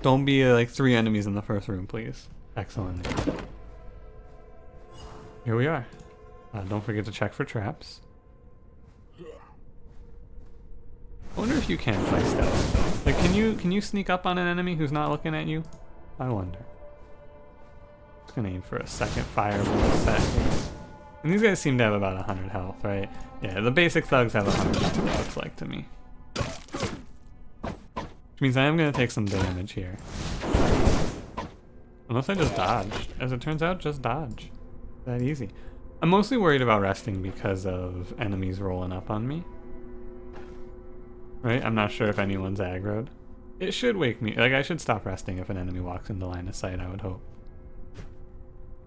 Don't be like 3 enemies in the first room, please. Excellent. Here we are. Don't forget to check for traps. I wonder if you can play stealth. Like, can you sneak up on an enemy who's not looking at you? I wonder. Just gonna aim for a second fireball set here. And these guys seem to have about 100 health, right? Yeah, the basic thugs have 100 health, it looks like to me. Which means I am gonna take some damage here. Unless I just dodge. As it turns out, just dodge. That easy. I'm mostly worried about resting because of enemies rolling up on me. Right? I'm not sure if anyone's aggroed. It should wake me. Like, I should stop resting if an enemy walks into line of sight, I would hope.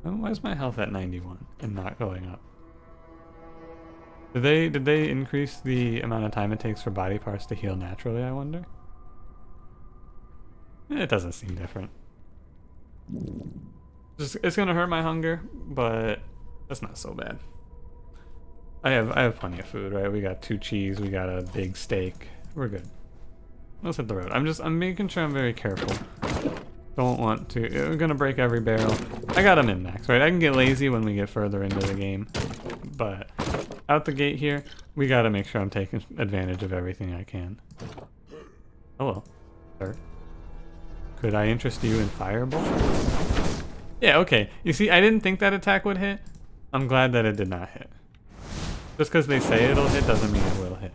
Oh, why is my health at 91 and not going up? Did they increase the amount of time it takes for body parts to heal naturally, I wonder? It doesn't seem different. It's gonna hurt my hunger, but that's not so bad. I have plenty of food, right? We got 2 cheese, we got a big steak. We're good. Let's hit the road. I'm making sure I'm very careful. Don't want to. I'm gonna break every barrel. I got a min-max, right? I can get lazy when we get further into the game, but out the gate here, we gotta make sure I'm taking advantage of everything I can. Hello, sir. Could I interest you in fireball? Yeah, okay. You see, I didn't think that attack would hit. I'm glad that it did not hit. Just because they say it'll hit doesn't mean it will hit.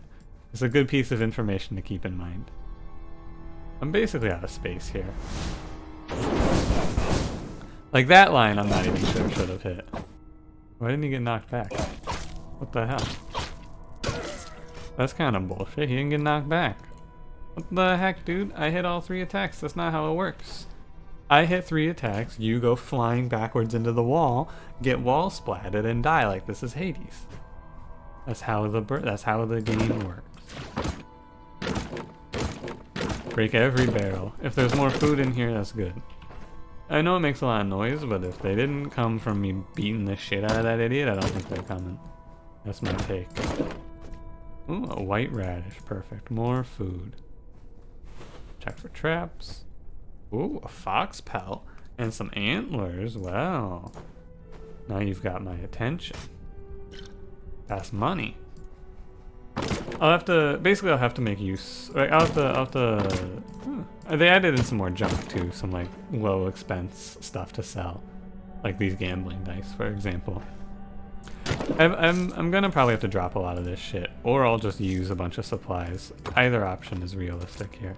It's a good piece of information to keep in mind. I'm basically out of space here. Like that line, I'm not even sure should have hit. Why didn't he get knocked back? What the hell? That's kind of bullshit. He didn't get knocked back. What the heck, dude? I hit all 3 attacks. That's not how it works. I hit 3 attacks, you go flying backwards into the wall, get wall splatted, and die like this is Hades. That's how the game works. Break every barrel. If there's more food in here, that's good. I know it makes a lot of noise, but if they didn't come from me beating the shit out of that idiot, I don't think they're coming. That's my take. Ooh, a white radish. Perfect. More food. Check for traps. Ooh, a fox pelt. And some antlers. Wow. Now you've got my attention. That's money. I'll have to make use. Right, they added in some more junk too, some like low expense stuff to sell, like these gambling dice, for example. I'm gonna probably have to drop a lot of this shit, or I'll just use a bunch of supplies. Either option is realistic here.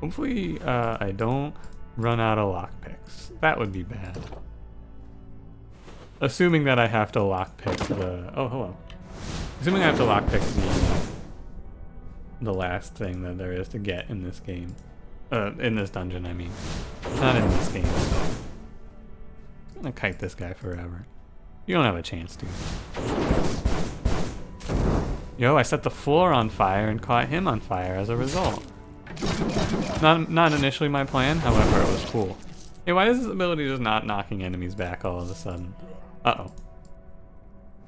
Hopefully, I don't run out of lockpicks. That would be bad. Assuming that I have to lockpick the... Oh, hello. Assuming I have to lockpick the last thing that there is to get in this game. In this dungeon, I mean. Not in this game. I'm gonna kite this guy forever. You don't have a chance, dude. Yo, I set the floor on fire and caught him on fire as a result. Not initially my plan, however, it was cool. Hey, why is this ability just not knocking enemies back all of a sudden? Uh-oh.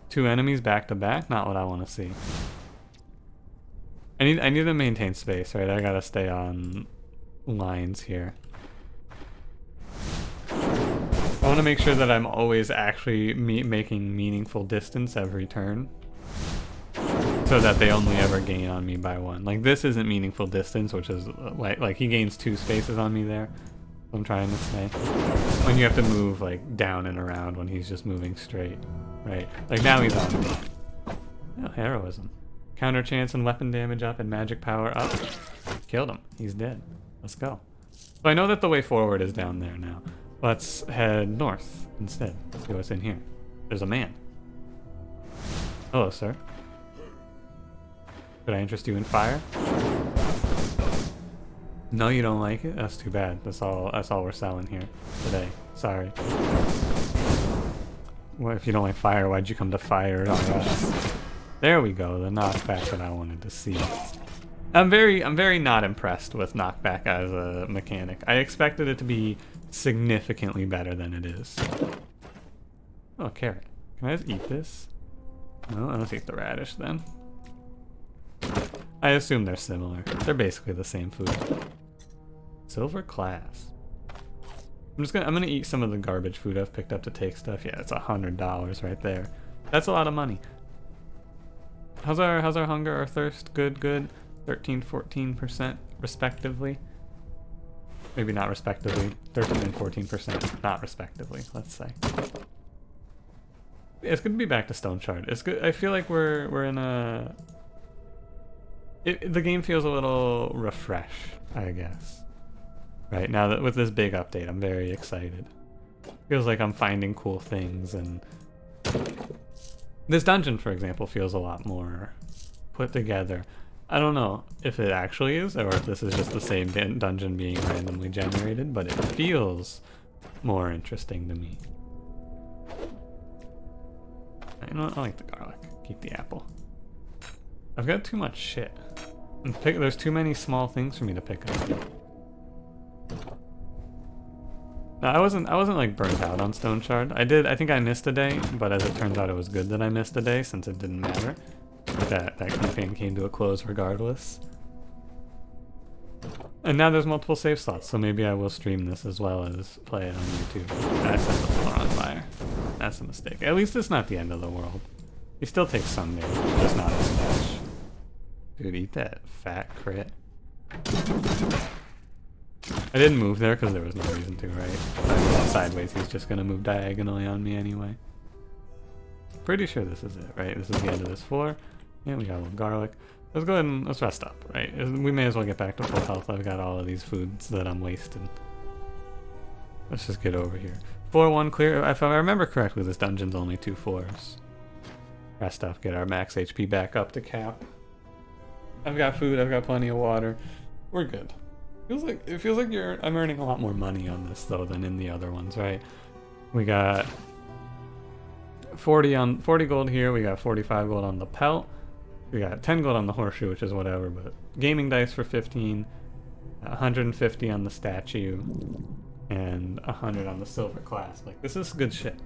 2 enemies back to back? Not what I want to see. I need to maintain space, right? I gotta stay on lines here. I want to make sure that I'm always actually making meaningful distance every turn, so that they only ever gain on me by 1. Like, this isn't meaningful distance, which is like he gains 2 spaces on me there. I'm trying to say. When you have to move like down and around when he's just moving straight, right? Like now he's on me. Oh, heroism. Counter chance and weapon damage up and magic power up. Killed him. He's dead. Let's go. So I know that the way forward is down there now. Let's head north instead. See what's in here. There's a man. Hello, sir. Could I interest you in fire? No, you don't like it? That's too bad. That's all we're selling here today. Sorry. Well, if you don't like fire, why'd you come to fire on us? There we go, the knockback that I wanted to see. I'm very not impressed with knockback as a mechanic. I expected it to be significantly better than it is. Oh, carrot. Can I just eat this? No, let's eat the radish then. I assume they're similar. They're basically the same food. Silver class. I'm gonna eat some of the garbage food I've picked up to take stuff. Yeah, it's $100 right there. That's a lot of money. How's our hunger, our thirst? Good, good. 13, 14% respectively. Maybe not respectively. 13 and 14%, not respectively, let's say. Yeah, it's good to be back to Stoneshard. It's good. I feel like we're in a... the game feels a little refresh, I guess. Right, now that with this big update, I'm very excited. Feels like I'm finding cool things, and this dungeon, for example, feels a lot more put together. I don't know if it actually is, or if this is just the same dungeon being randomly generated, but it feels more interesting to me. You know what? I like the garlic. Keep the apple. I've got too much shit. There's too many small things for me to pick up. No, I wasn't like burnt out on Stoneshard. I think I missed a day, but as it turns out it was good that I missed a day since it didn't matter. That campaign came to a close regardless. And now there's multiple save slots, so maybe I will stream this as well as play it on YouTube. I set the floor on fire. That's a mistake. At least it's not the end of the world. You still take some damage, just not as much. Dude, eat that fat crit. I didn't move there because there was no reason to, right? If I move sideways, he's just gonna move diagonally on me anyway. Pretty sure this is it, right? This is the end of this floor. Yeah, we got a little garlic. Let's go ahead and let's rest up, right? We may as well get back to full health. I've got all of these foods that I'm wasting. Let's just get over here. 4-1 clear. If I remember correctly, this dungeon's only 2 floors. Rest up, get our max HP back up to cap. I've got food, I've got plenty of water. We're good. It feels like I'm earning a lot more money on this though than in the other ones, right? We got 40 gold here, we got 45 gold on the pelt. We got 10 gold on the horseshoe, which is whatever, but gaming dice for 15, 150 on the statue, and 100 on the silver class. Like, this is good shit,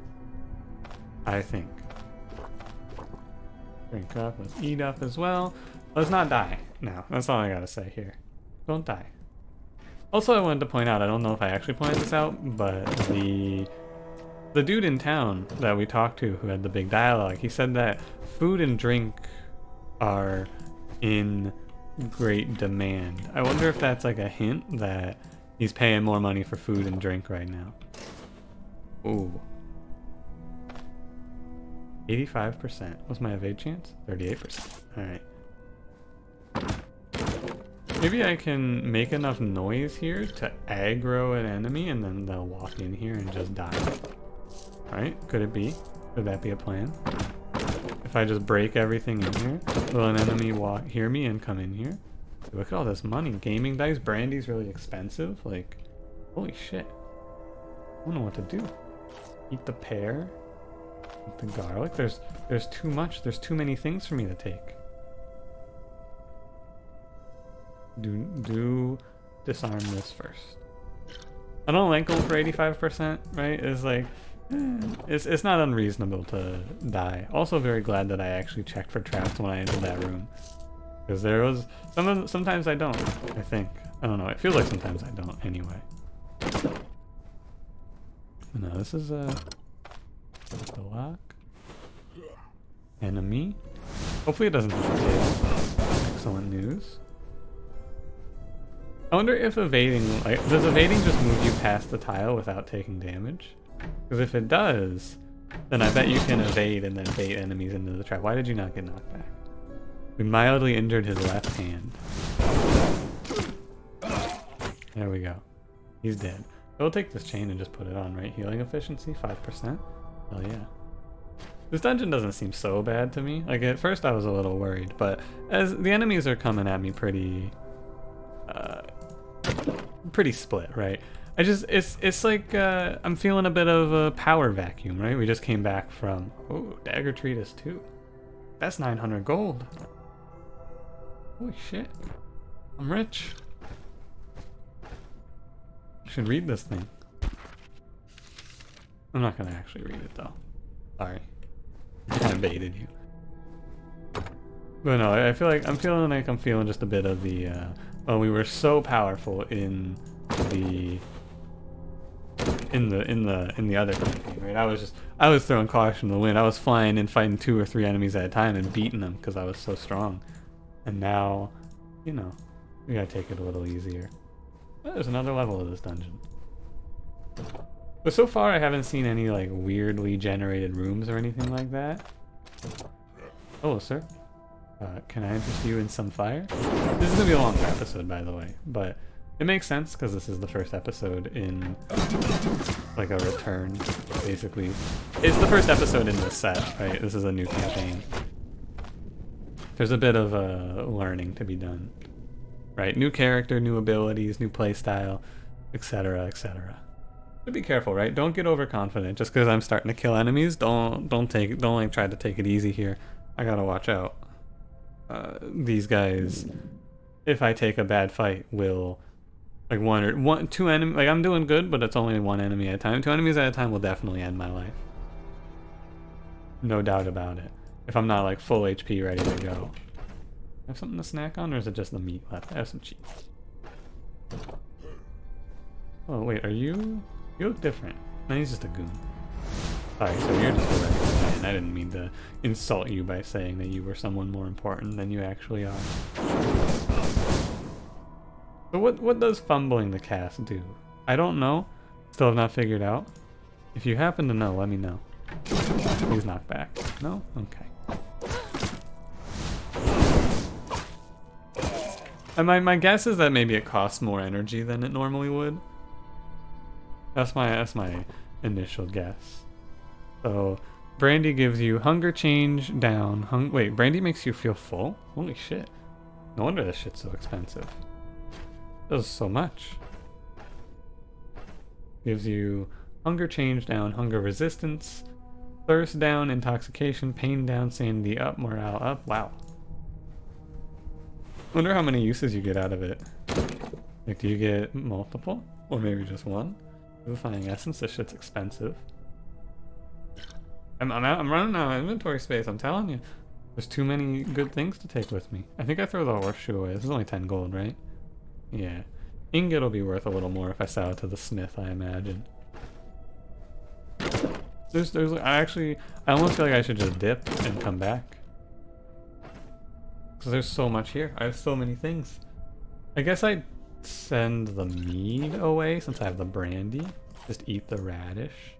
I think. Drink up, let's eat up as well. Let's not die now. That's all I gotta say here. Don't die. Also, I wanted to point out, I don't know if I actually pointed this out, but the dude in town that we talked to who had the big dialogue, he said that food and drink are in great demand. I wonder if that's like a hint that he's paying more money for food and drink right now. Ooh. 85%. What's my evade chance? 38%. Alright. Maybe I can make enough noise here to aggro an enemy and then they'll walk in here and just die. Right? Could it be? Could that be a plan? If I just break everything in here, will an enemy hear me and come in here? Look at all this money. Gaming dice, brandy's really expensive. Like, holy shit. I don't know what to do. Eat the pear. Eat the garlic. There's too much. There's too many things for me to take. Do disarm this first. I don't like going for 85%, right? It's like, it's not unreasonable to die. Also very glad that I actually checked for traps when I entered that room. Because there was, sometimes I don't, I think. I don't know, it feels like sometimes I don't anyway. No, this is the lock. Enemy. Hopefully it doesn't hit. Excellent news. I wonder if evading, like, does evading just move you past the tile without taking damage? Because if it does, then I bet you can evade and then bait enemies into the trap. Why did you not get knocked back? We mildly injured his left hand. There we go. He's dead. We'll take this chain and just put it on, right? Healing efficiency, 5%. Hell yeah. This dungeon doesn't seem so bad to me. Like, at first I was a little worried, but as the enemies are coming at me pretty split, right? It's like I'm feeling a bit of a power vacuum, right? We just came back from, oh, dagger treatise too. That's 900 gold. Holy shit. I'm rich. I should read this thing. I'm not gonna actually read it though. Sorry. I baited you. But no, I feel like I'm feeling just a bit of the well, we were so powerful in the other campaign, right? I was throwing caution to the wind. I was flying and fighting 2 or 3 enemies at a time and beating them because I was so strong. And now, you know, we gotta take it a little easier. Oh, there's another level of this dungeon. But so far I haven't seen any like weirdly generated rooms or anything like that. Hello, sir. Can I interest you in some fire? This is gonna be a longer episode, by the way, but it makes sense because this is the first episode in like a return, basically. It's the first episode in this set, right? This is a new campaign. There's a bit of learning to be done, right? New character, new abilities, new playstyle, etc., etc. But be careful, right? Don't get overconfident. Just because I'm starting to kill enemies, don't like try to take it easy here. I gotta watch out. These guys, if I take a bad fight, will like two enemies. Like I'm doing good, but it's only 1 enemy at a time. 2 enemies at a time will definitely end my life. No doubt about it. If I'm not like full HP ready to go. Have something to snack on, or is it just the meat left? I have some cheese. Oh wait, are you? You look different. No, he's just a goon. Sorry, so you're just a regular guy, and I didn't mean to insult you by saying that you were someone more important than you actually are. So what does fumbling the cast do? I don't know. Still have not figured out. If you happen to know, let me know. Please knock back. No? Okay. And my guess is that maybe it costs more energy than it normally would. That's my initial guess. So, brandy gives you hunger change down. Wait, brandy makes you feel full? Holy shit. No wonder this shit's so expensive. It does so much. Gives you hunger change down, hunger resistance, thirst down, intoxication, pain down, sanity up, morale up. Wow. Wonder how many uses you get out of it. Like, do you get multiple? Or maybe just one? Vivifying essence, this shit's expensive. I'm running out of inventory space, I'm telling you. There's too many good things to take with me. I think I throw the horseshoe away. This is only 10 gold, right? Yeah. Ingot will be worth a little more if I sell it to the smith, I imagine. I almost feel like I should just dip and come back. Because there's so much here. I have so many things. I guess I'd send the mead away since I have the brandy. Just eat the radish.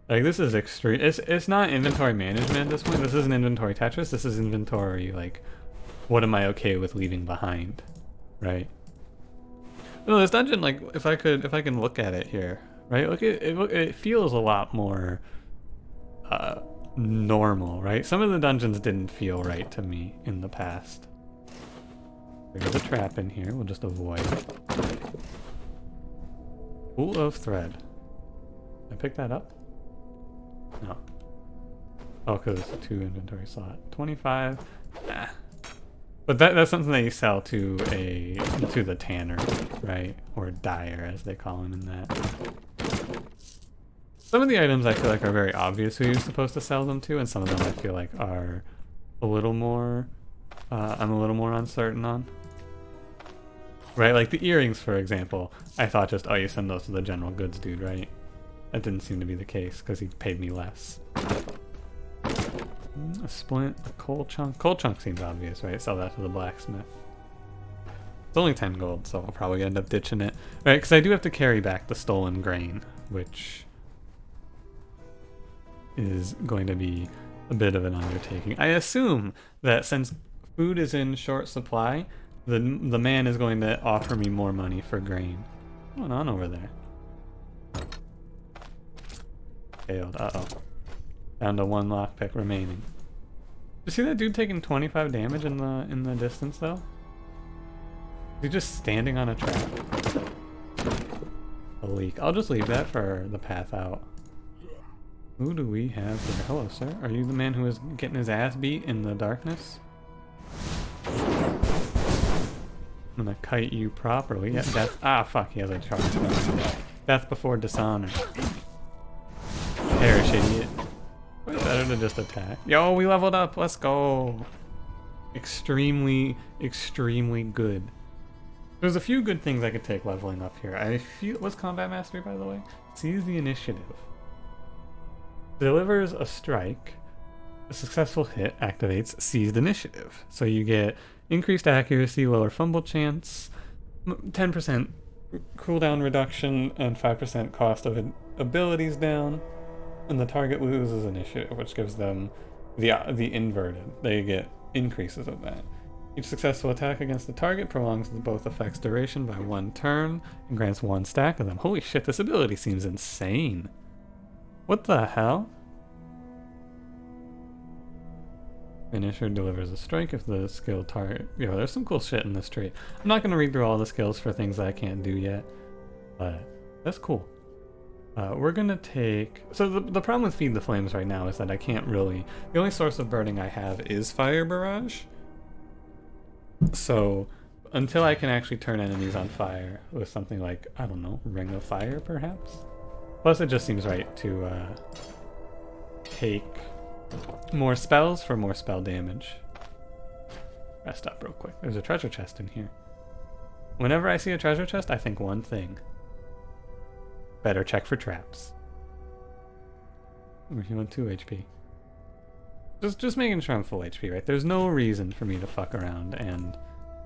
Like, this is extreme. It's not inventory management at this point. This isn't inventory Tetris. This is inventory, like, what am I okay with leaving behind, right? No, this dungeon, like, if I can look at it here, right? Look, it feels a lot more normal, right? Some of the dungeons didn't feel right to me in the past. There's a trap in here. We'll just avoid it. Pool of thread. Did I pick that up? No. Oh, because it's a 2 inventory slot. 25. Nah. But that's something that you sell to the tanner, right? Or dyer, as they call him in that. Some of the items I feel like are very obvious who you're supposed to sell them to, and some of them I feel like are a little more, I'm a little more uncertain on. Right, like the earrings, for example. I thought just, oh, you send those to the general goods dude, right? That didn't seem to be the case, because he paid me less. A splint, a coal chunk. Coal chunk seems obvious, right? Sell that to the blacksmith. It's only 10 gold, so I'll probably end up ditching it. Right, because I do have to carry back the stolen grain, which is going to be a bit of an undertaking. I assume that since food is in short supply, the man is going to offer me more money for grain. What's going on over there? Failed. Uh-oh. Down to 1 lockpick remaining. You see that dude taking 25 damage in the distance though? Is he just standing on a trap? A leak. I'll just leave that for the path out. Who do we have here? Hello, sir. Are you the man who is getting his ass beat in the darkness? I'm gonna kite you properly. Yeah, death. Ah, fuck. He has a charge. Death before dishonor. Perish, idiot. It's better to just attack. Yo, we leveled up. Let's go. Extremely, extremely good. There's a few good things I could take leveling up here. I feel... What's Combat Mastery, by the way? Seize the initiative. Delivers a strike. A successful hit activates Seized Initiative. So you get increased accuracy, lower fumble chance, 10% cooldown reduction, and 5% cost of abilities down. And the target loses initiative, which gives them the inverted. They get increases of that. Each successful attack against the target prolongs both effects' duration by 1 turn and grants 1 stack of them. Holy shit, this ability seems insane. What the hell? Finisher delivers a strike if the skill target... Yo, there's some cool shit in this tree. I'm not going to read through all the skills for things that I can't do yet, but that's cool. We're going to take... So the problem with Feed the Flames right now is that I can't really... The only source of burning I have is Fire Barrage. So until I can actually turn enemies on fire with something like, I don't know, Ring of Fire perhaps? Plus it just seems right to take more spells for more spell damage. Rest up real quick. There's a treasure chest in here. Whenever I see a treasure chest, I think one thing. Better check for traps. We're healing 2 HP. Just making sure I'm full HP, right? There's no reason for me to fuck around and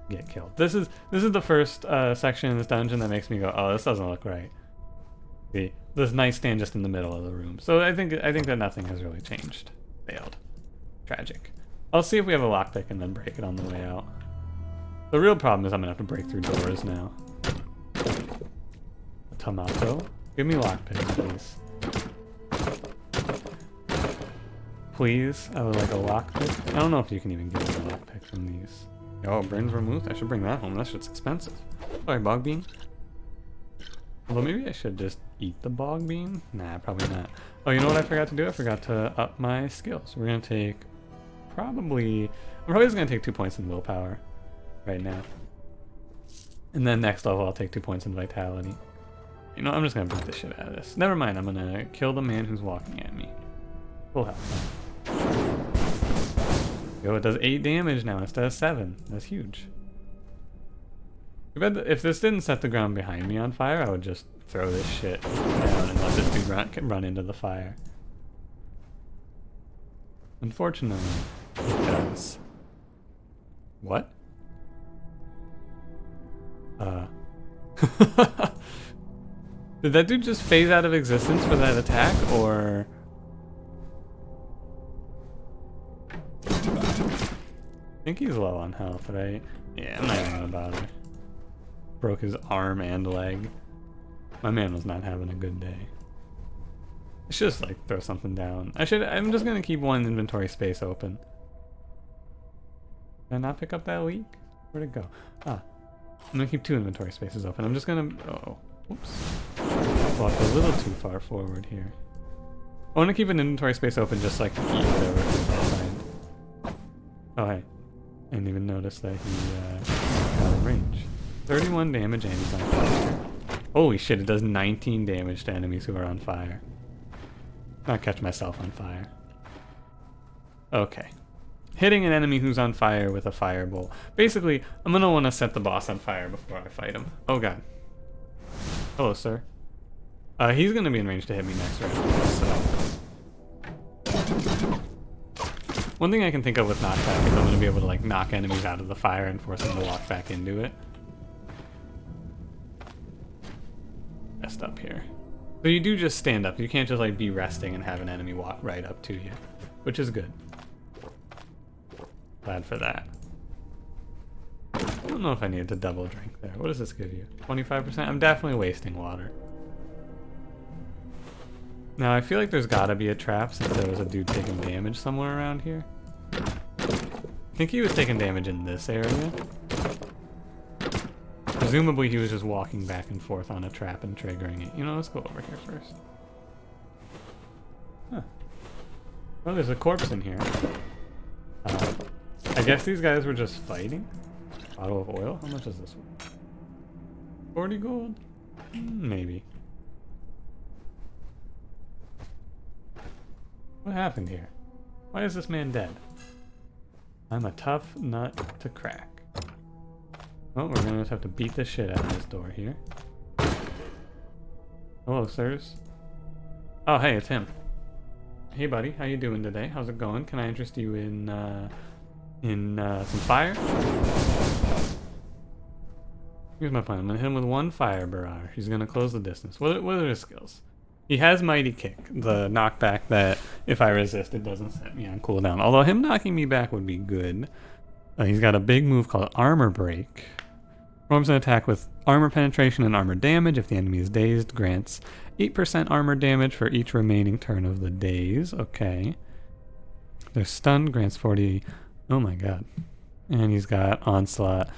get killed. This is the first section in this dungeon that makes me go, oh, this doesn't look right. See, this nightstand just in the middle of the room. So I think that nothing has really changed. Failed. Tragic. I'll see if we have a lockpick and then break it on the way out. The real problem is I'm gonna have to break through doors now. A tomato. Give me lockpicks, please. Please, I would like a lockpick. I don't know if you can even get a lockpick from these. Oh, brains removed? I should bring that home. That shit's expensive. Sorry, bog bean. Although maybe I should just eat the bog bean? Nah, probably not. Oh, you know what I forgot to do? I forgot to up my skills. We're gonna take I'm probably just gonna take 2 points in willpower right now. And then next level I'll take 2 points in vitality. You know, I'm just gonna beat the shit out of this. Never mind, I'm gonna kill the man who's walking at me. Full health. Yo, it does 8 damage now instead of 7. That's huge. If this didn't set the ground behind me on fire, I would just throw this shit down and let this dude run into the fire. Unfortunately, it does. What? Did that dude just phase out of existence for that attack, or... I think he's low on health, right? Yeah, I'm not even gonna bother. Broke his arm and leg. My man was not having a good day. I should just like throw something down. I'm just gonna keep one inventory space open. Did I not pick up that leak? Where'd it go? Ah. I'm gonna keep 2 inventory spaces open. I'm just gonna... Oh. Oops. Walked a little too far forward here. I want to keep an inventory space open just so I can eat whatever is outside. Oh, hey. I didn't even notice that he got in range. 31 damage and he's on fire. Holy shit, it does 19 damage to enemies who are on fire. Not catch myself on fire. Okay. Hitting an enemy who's on fire with a firebolt. Basically, I'm gonna want to set the boss on fire before I fight him. Oh god. Hello, sir. He's gonna be in range to hit me next round, so... One thing I can think of with knockback is I'm gonna be able to like knock enemies out of the fire and force them to walk back into it. Rest up here. So you do just stand up. You can't just like be resting and have an enemy walk right up to you, which is good. Glad for that. I don't know if I needed to double drink there. What does this give you? 25%? I'm definitely wasting water. Now I feel like there's gotta be a trap since there was a dude taking damage somewhere around here. I think he was taking damage in this area. Presumably he was just walking back and forth on a trap and triggering it. You know, let's go over here first. Huh. Oh, there's a corpse in here. I guess these guys were just fighting. Bottle of oil? How much is this one? 40 gold? Maybe. What happened here? Why is this man dead? I'm a tough nut to crack. Oh, we're gonna just have to beat the shit out of this door here. Hello, sirs. Oh, hey, it's him. Hey, buddy, how you doing today? How's it going? Can I interest you in some fire? Here's my plan. I'm gonna hit him with one fire barrage. He's gonna close the distance. What are his skills? He has Mighty Kick, the knockback that if I resist, it doesn't set me on cooldown. Although him knocking me back would be good. He's got a big move called Armor Break. Performs an attack with armor penetration and armor damage. If the enemy is dazed, grants 8% armor damage for each remaining turn of the daze. Okay. They're stunned, grants 40. Oh my god. And he's got Onslaught.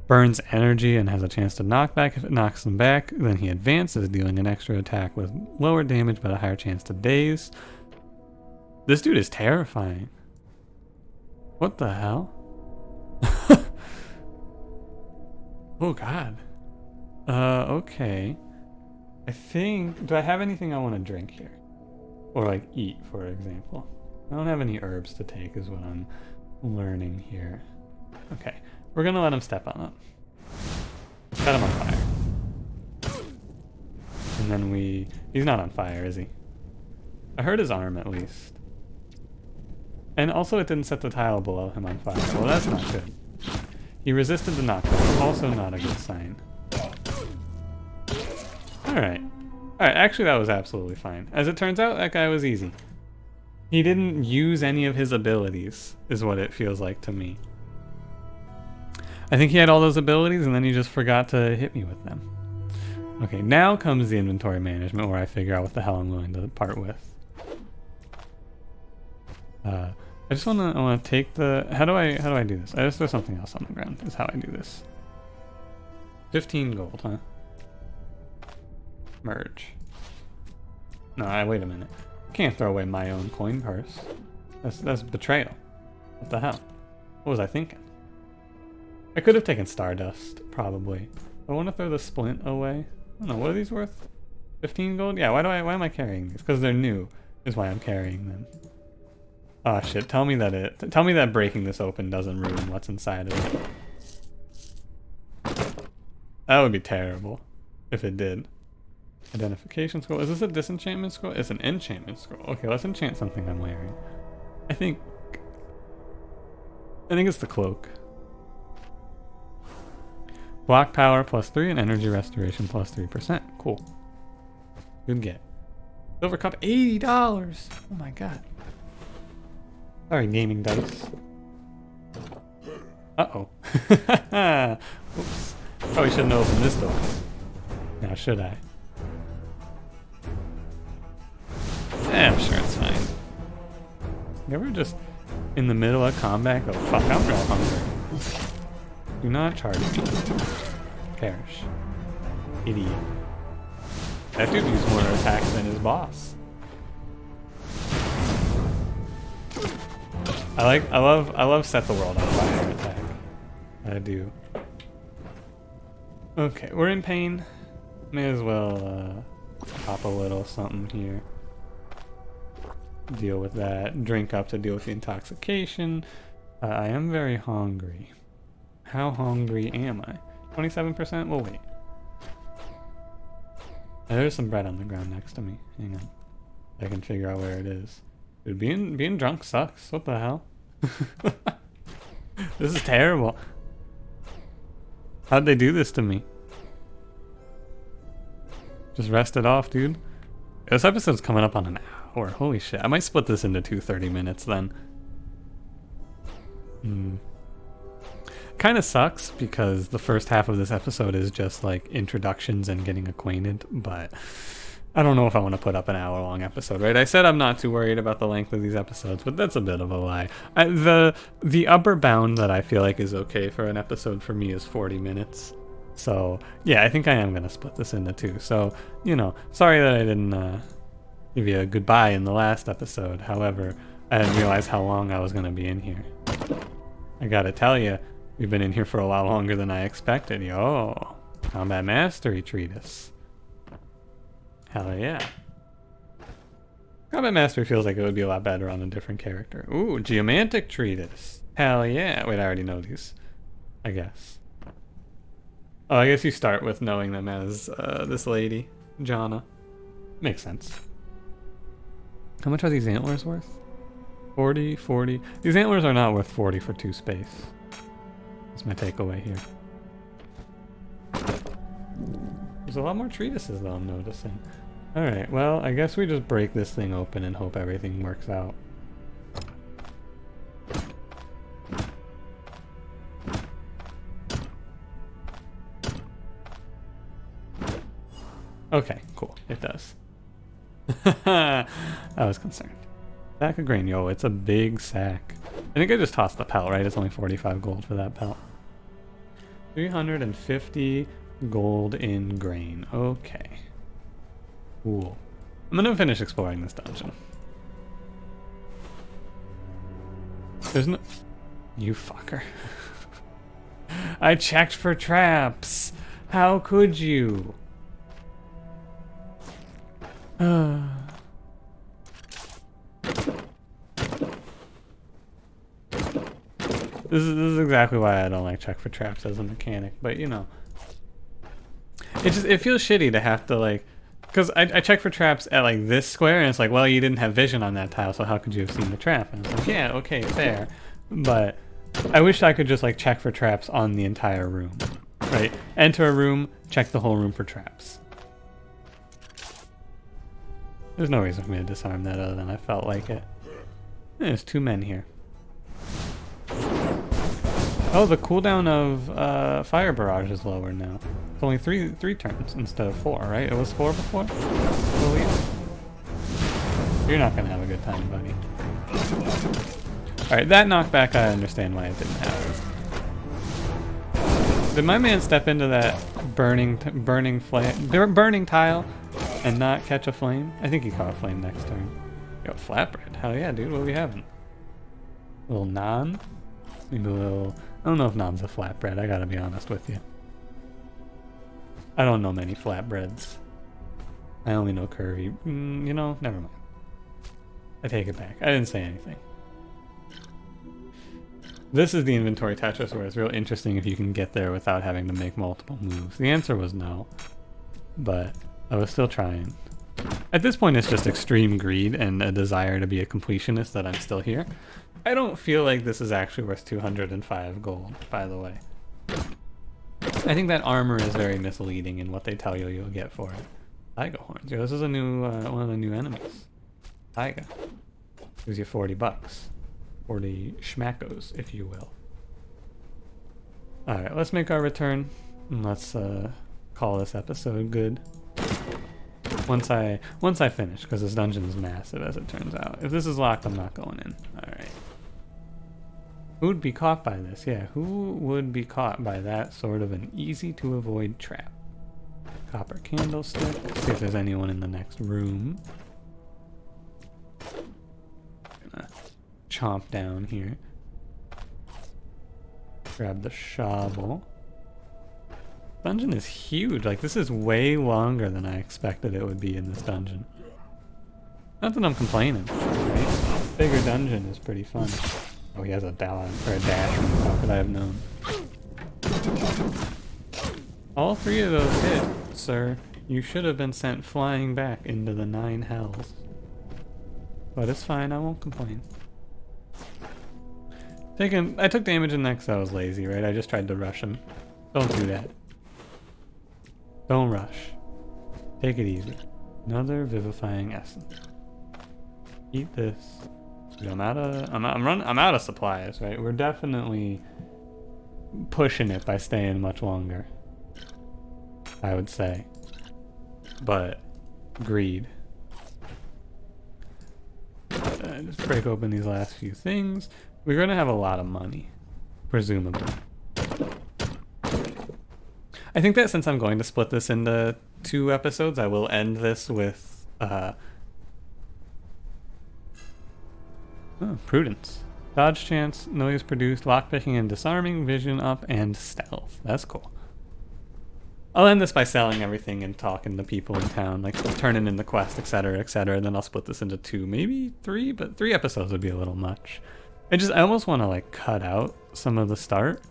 Burns energy and has a chance to knock back. If it knocks him back, then he advances, dealing an extra attack with lower damage but a higher chance to daze. This dude is terrifying. What the hell? Oh god. Okay. I think... Do I have anything I want to drink here? Or like eat, for example. I don't have any herbs to take is what I'm learning here. Okay. We're gonna let him step on it. Set him on fire. And then he's not on fire, is he? I heard his arm at least. And also it didn't set the tile below him on fire. Well, that's not good. He resisted the knockback. Also not a good sign. Alright. Alright, actually that was absolutely fine. As it turns out, that guy was easy. He didn't use any of his abilities, is what it feels like to me. I think he had all those abilities and then he just forgot to hit me with them. Okay, now comes the inventory management where I figure out what the hell I'm going to part with. I just wanna take the... How do I do this? I just throw something else on the ground is how I do this. 15 gold, huh? Merge. No, wait a minute. I can't throw away my own coin purse. That's betrayal. What the hell? What was I thinking? I could have taken Stardust, probably. I want to throw the splint away. I don't know, what are these worth? 15 gold? Yeah, why am I carrying these? Because they're new, is why I'm carrying them. Oh shit, tell me that breaking this open doesn't ruin what's inside of it. That would be terrible if it did. Identification scroll. Is this a disenchantment scroll? It's an enchantment scroll. Okay, let's enchant something I'm wearing. I think it's the cloak. Block power +3 and energy restoration +3%. Cool. Good get. Silver cup, $80. Oh my god. Sorry, gaming dice. Uh-oh. Oops. Probably shouldn't open this door. Now, should I? I'm sure it's fine. You ever just in the middle of combat go, fuck, I'm real hungry. Do not charge me. Perish. Idiot. That dude used more attacks than his boss. I love set the world on fire attack. I do. Okay, we're in pain. May as well pop a little something here. Deal with that. Drink up to deal with the intoxication. I am very hungry. How hungry am I? 27%? We'll wait. There's some bread on the ground next to me. Hang on. I can figure out where it is. Dude, being drunk sucks. What the hell? This is terrible. How'd they do this to me? Just rest it off, dude. This episode's coming up on an hour. Holy shit. I might split this into 2 30 minutes then. Kind of sucks because the first half of this episode is just like introductions and getting acquainted, but I don't know if I want to put up an hour-long episode, right? I said I'm not too worried about the length of these episodes, but that's a bit of a lie. The upper bound that I feel like is okay for an episode for me is 40 minutes. So, yeah, I think I am going to split this into 2. So, you know, sorry that I didn't give you a goodbye in the last episode. However, I didn't realize how long I was going to be in here. I gotta tell you, we've been in here for a lot longer than I expected. Yo, Combat Mastery Treatise. Hell yeah. Combat Mastery feels like it would be a lot better on a different character. Ooh, Geomantic Treatise. Hell yeah. Wait, I already know these. I guess. Oh, I guess you start with knowing them as this lady, Jana. Makes sense. How much are these antlers worth? 40, 40. These antlers are not worth 40 for 2 space. That's my takeaway here. There's a lot more treatises though, I'm noticing. Alright, well, I guess we just break this thing open and hope everything works out. Okay, cool. It does. I was concerned. Sack of grain. Yo, it's a big sack. I think I just tossed the pelt, right? It's only 45 gold for that pelt. 350 gold in grain. Okay. Cool. I'm gonna finish exploring this dungeon. There's no... You fucker. I checked for traps. How could you? This is exactly why I don't like check for traps as a mechanic, but you know. It feels shitty to have to like, because I check for traps at like this square and it's like, well, you didn't have vision on that tile, so how could you have seen the trap? And it's like, yeah, okay, fair. But I wish I could just like check for traps on the entire room, right? Enter a room, check the whole room for traps. There's no reason for me to disarm that other than I felt like it. There's 2 men here. Oh, the cooldown of Fire Barrage is lower now. It's only three turns instead of 4, right? It was 4 before, I believe. You're not gonna have a good time, buddy. Alright, that knockback, I understand why it didn't happen. Did my man step into that burning tile and not catch a flame? I think he caught a flame next turn. Yo, flatbread. Hell yeah, dude. What are we having? A little naan? Maybe a little... I don't know if naan's a flatbread. I gotta be honest with you. I don't know many flatbreads. I only know curry. You know, never mind. I take it back. I didn't say anything. This is the inventory Tetris where it's real interesting if you can get there without having to make multiple moves. The answer was no, but I was still trying. At this point, it's just extreme greed and a desire to be a completionist that I'm still here. I don't feel like this is actually worth 205 gold, by the way. I think that armor is very misleading in what they tell you you'll get for it. Taiga horns. Yo, this is a new one of the new enemies. Taiga. Gives you 40 bucks. 40 schmackos, if you will. Alright, let's make our return. And let's call this episode good. Once I finish, because this dungeon is massive as it turns out. If this is locked, I'm not going in. Alright. Who would be caught by this? Yeah, who would be caught by that sort of an easy to avoid trap? Copper candlestick. Let's see if there's anyone in the next room. Gonna chomp down here. Grab the shovel. Dungeon is huge. Like, this is way longer than I expected it would be in this dungeon. Not that I'm complaining, right? Bigger dungeon is pretty fun. Oh, he has a dash. How could I have known? All 3 of those hit, sir. You should have been sent flying back into the 9 hells. But it's fine, I won't complain. I took damage in that because I was lazy, right? I just tried to rush him. Don't do that. Don't rush. Take it easy. Another vivifying essence. Eat this. Dude, I'm out of supplies, right? We're definitely pushing it by staying much longer, I would say. But greed. Just break open these last few things. We're gonna have a lot of money, presumably. I think that since I'm going to split this into 2 episodes, I will end this with prudence. Dodge chance, noise produced, lockpicking and disarming, vision up, and stealth. That's cool. I'll end this by selling everything and talking to people in town, like turning in the quest, etc., etc. Then I'll split this into 2, maybe 3, but 3 episodes would be a little much. I almost want to like cut out some of the start,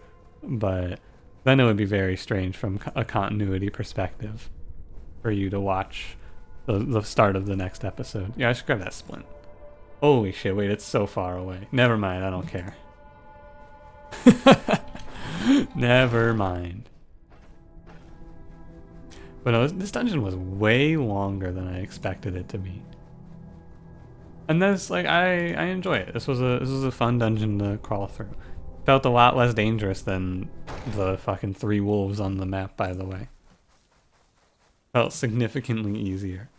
but Then it would be very strange from a continuity perspective for you to watch the start of the next episode. Yeah, I should grab that splint. Holy shit, wait, it's so far away. Never mind, I don't care. Never mind. But no, this dungeon was way longer than I expected it to be. And that's like I enjoy it. This was a fun dungeon to crawl through. Felt a lot less dangerous than the fucking 3 wolves on the map, by the way. Felt significantly easier.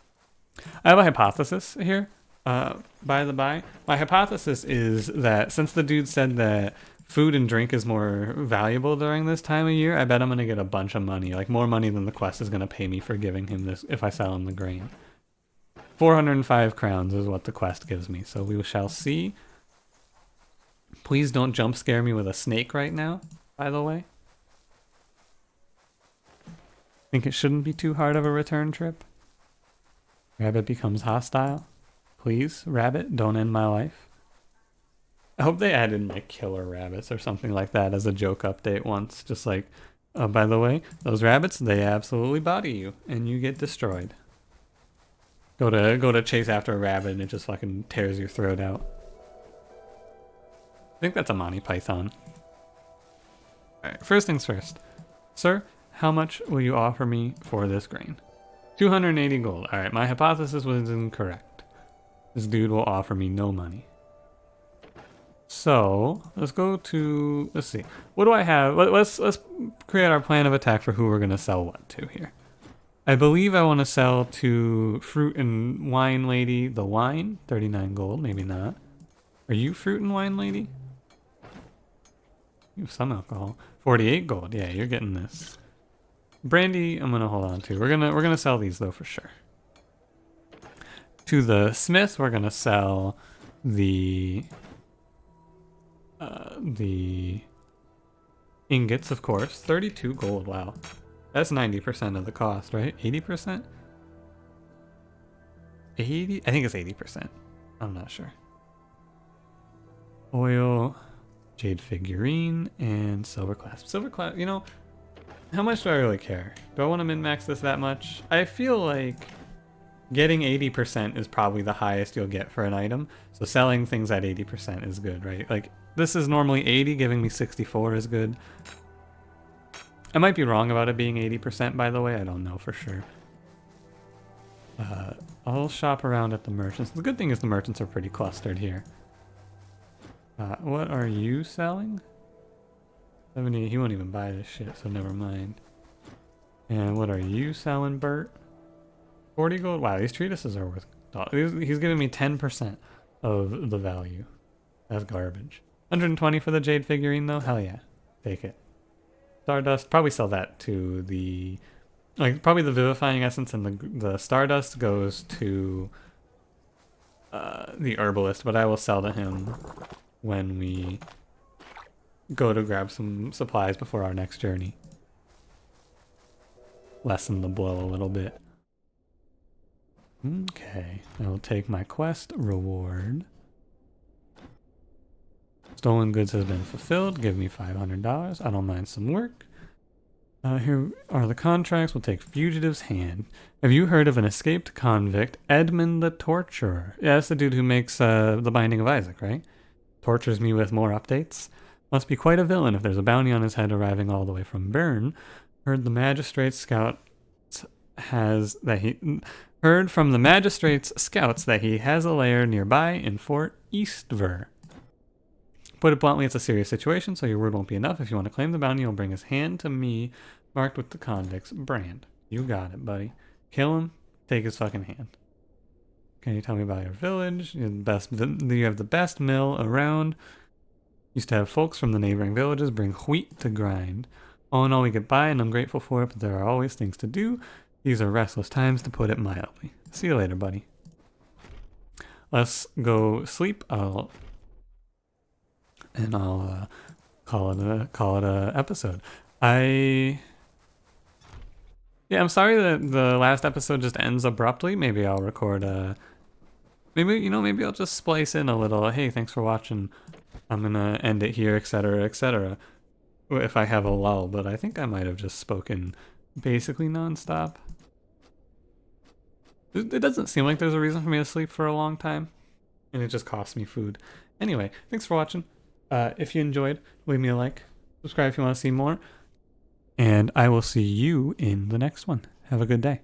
I have a hypothesis here, by the by. My hypothesis is that since the dude said that food and drink is more valuable during this time of year, I bet I'm going to get a bunch of money, like more money than the quest is going to pay me for giving him this if I sell him the grain. 405 crowns is what the quest gives me, so we shall see. Please don't jump scare me with a snake right now, by the way. Think it shouldn't be too hard of a return trip. Rabbit becomes hostile. Please, rabbit, don't end my life. I hope they added like killer rabbits or something like that as a joke update once. Just like, by the way, those rabbits, they absolutely body you and you get destroyed. Go to chase after a rabbit and it just fucking tears your throat out. I think that's a Monty Python. Alright, first things first. Sir, how much will you offer me for this grain? 280 gold. Alright, my hypothesis was incorrect. This dude will offer me no money. So, let's go to, let's see. What do I have? Let's create our plan of attack for who we're going to sell what to here. I believe I want to sell to Fruit and Wine Lady the wine. 39 gold, maybe not. Are you Fruit and Wine Lady? You have some alcohol. 48 gold. Yeah, you're getting this. Brandy, I'm going to hold on to. We're gonna sell these though for sure. To the smith, we're going to sell the ingots, of course. 32 gold, wow. That's 90% of the cost, right? 80%? 80? I think it's 80%. I'm not sure. Oil, jade figurine, and silver clasp. Silver clasp, you know, how much do I really care? Do I want to min-max this that much? I feel like getting 80% is probably the highest you'll get for an item. So selling things at 80% is good, right? Like, this is normally 80, giving me 64 is good. I might be wrong about it being 80%, by the way. I don't know for sure. I'll shop around at the merchants. The good thing is the merchants are pretty clustered here. What are you selling? 70, he won't even buy this shit, so never mind. And what are you selling, Bert? 40 gold? Wow, these treatises are worth... He's giving me 10% of the value. That's garbage. 120 for the jade figurine, though? Hell yeah. Take it. Stardust, probably sell that to the... Like, probably the vivifying essence and the stardust goes to the herbalist, but I will sell to him when we go to grab some supplies before our next journey. Lessen the blow a little bit. Okay, I will take my quest reward. Stolen goods has been fulfilled. Give me $500. I don't mind some work. Here are the contracts. We'll take Fugitive's Hand. Have you heard of an escaped convict, Edmund the Torturer? Yeah, that's the dude who makes The Binding of Isaac, right? Tortures me with more updates. Must be quite a villain if there's a bounty on his head arriving all the way from Bern. Heard from the magistrate's scouts that he has a lair nearby in Fort Eastver. Put it bluntly, it's a serious situation, so your word won't be enough. If you want to claim the bounty, you'll bring his hand to me, marked with the convict's brand. You got it, buddy. Kill him, take his fucking hand. Can you tell me about your village? You have the best mill around. Used to have folks from the neighboring villages bring wheat to grind. All in all, we get by, and I'm grateful for it, but there are always things to do. These are restless times, to put it mildly. See you later, buddy. Let's go sleep. I'll call it a episode. I'm sorry that the last episode just ends abruptly. Maybe I'll record maybe I'll just splice in a little, hey, thanks for watching. I'm gonna end it here, etc., etc. if I have a lull, but I think I might have just spoken basically nonstop. It doesn't seem like there's a reason for me to sleep for a long time, and it just costs me food. Anyway, thanks for watching. If you enjoyed, leave me a like, subscribe if you want to see more, and I will see you in the next one. Have a good day.